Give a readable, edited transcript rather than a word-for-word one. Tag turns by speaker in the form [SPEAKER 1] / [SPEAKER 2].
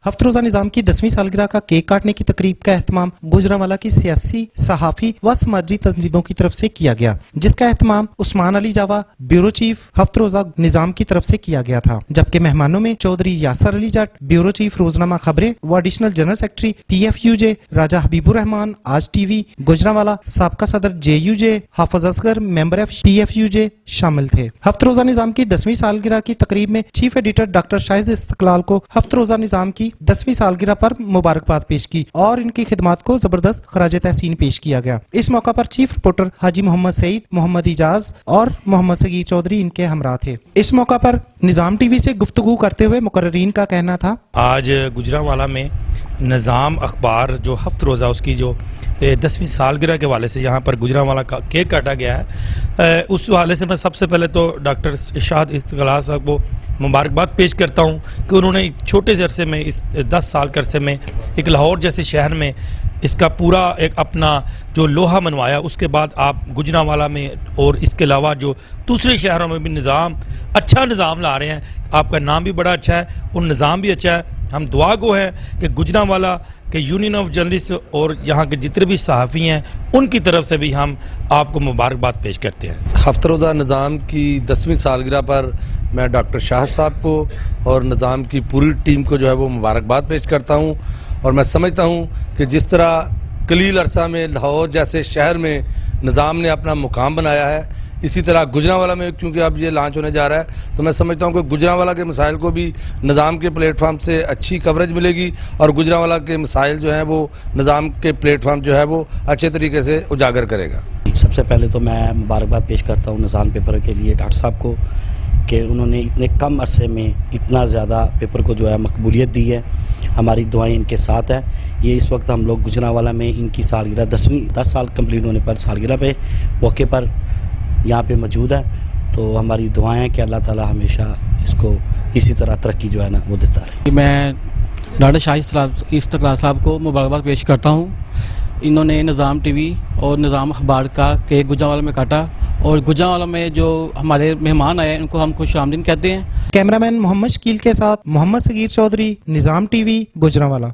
[SPEAKER 1] हफ्तरोजा निजाम की 10वीं सालगिरह का केक काटने की तकरीब का एहतमाम गुजरांवाला की सियासी, सहाफी व समाजी तंजीमों की तरफ से किया गया, जिसका एहतमाम उस्मान अली जावा, ब्यूरो चीफ हफ्तरोजा निजाम की तरफ से किया गया था। जबकि मेहमानों में चौधरी यासर अली जट, ब्यूरो चीफ रोजनामा खबरें व एडिशनल जनरल सेक्रेटरी PFUJ राजा हबीबुर रहमान आज TV गुजरांवाला, साबका सदर JUJ हाफिज असगर मेंबर PFUJ शामिल थे। हफ्तरोजा निजाम की 10वीं सालगिरह की तकरीब में chief editor doctor Shahid Istiklal को हफ्तरोजा निजाम की 10वीं सालगिरह पर मुबारकबाद पेश की और इनकी खिदमत को जबरदस्त खराज तहसीन पेश किया गया। इस मौका पर चीफ रिपोर्टर हाजी मोहम्मद सईद, मोहम्मद इजाज और मोहम्मद सगीर चौधरी इनके हमरा थे। इस मौका पर निजाम TV से गुफ्तगू करते हुए मुकर्रीन का कहना था,
[SPEAKER 2] आज गुजरांवाला में निज़ाम अखबार जो हफ्तरोज़ा उसकी जो 10वीं सालगिरह के वाले से यहाँ पर गुजरांवाला का केक काटा गया है, उस वाले से मैं सबसे पहले तो डॉक्टर शाहिद इस्तकलाल साहब को मुबारकबाद पेश करता हूँ कि उन्होंने एक छोटे से अरसे में, इस 10 साल के अरसे में एक लाहौर जैसे शहर में इसका पूरा एक अपना जो लोहा मनवाया। उसके बाद आप गुजरांवाला में और इसके अलावा जो दूसरे शहरों में भी अच्छा निज़ाम ला रहे हैं। आपका नाम भी बड़ा अच्छा है और निज़ाम भी अच्छा है। हम दुआ गो हैं कि गुजरांवाला के यूनियन ऑफ जर्नलिस्ट और यहाँ के जितने भी सहाफ़ी हैं उनकी तरफ से भी हम आपको मुबारकबाद पेश करते हैं।
[SPEAKER 3] हफ्तरोज़ा निज़ाम की 10वीं सालगिरह पर मैं डॉक्टर शाह साहब को और निज़ाम की पूरी टीम को जो है वो मुबारकबाद पेश करता हूँ। और मैं समझता हूँ कि जिस तरह कलील अरसा में लाहौर जैसे शहर में निज़ाम ने अपना मुकाम बनाया है, इसी तरह गुजरांवाला में क्योंकि अब ये लॉन्च होने जा रहा है, तो मैं समझता हूँ कि गुजरांवाला के मसाइल को भी निज़ाम के प्लेटफॉर्म से अच्छी कवरेज मिलेगी और गुजरांवाला के मसाइल जो हैं वो निज़ाम के प्लेटफॉर्म जो है वो अच्छे तरीके से उजागर करेगा।
[SPEAKER 4] सबसे पहले तो मैं मुबारकबाद पेश करता हूँ निज़ाम पेपर के लिए डॉक्टर साहब को कि उन्होंने इतने कम अरसे में इतना ज़्यादा पेपर को जो है मकबूलियत दी है। हमारी दुआएं इनके साथ है। ये इस वक्त हम लोग गुजरांवाला में इनकी सालगिरह 10 साल कंप्लीट होने पर सालगिरह पे मौके पर यहाँ पे मौजूद है। तो हमारी दुआएं हैं कि अल्लाह ताला हमेशा इसको इसी तरह तरक्की जो है ना वो देता रहे।
[SPEAKER 5] मैं डॉक्टर शाहिद इस्तकलाल साहब को मुबारकबाद पेश करता हूँ। इन्होंने निज़ाम TV और निज़ाम अखबार का केक गुजरांवाला में काटा और गुजरांवाला में जो हमारे मेहमान आए उनको हम खुश आमदीद कहते हैं।
[SPEAKER 1] कैमरामैन मोहम्मद शकील के साथ मोहम्मद सगीर चौधरी, निज़ाम TV गुजरांवाला।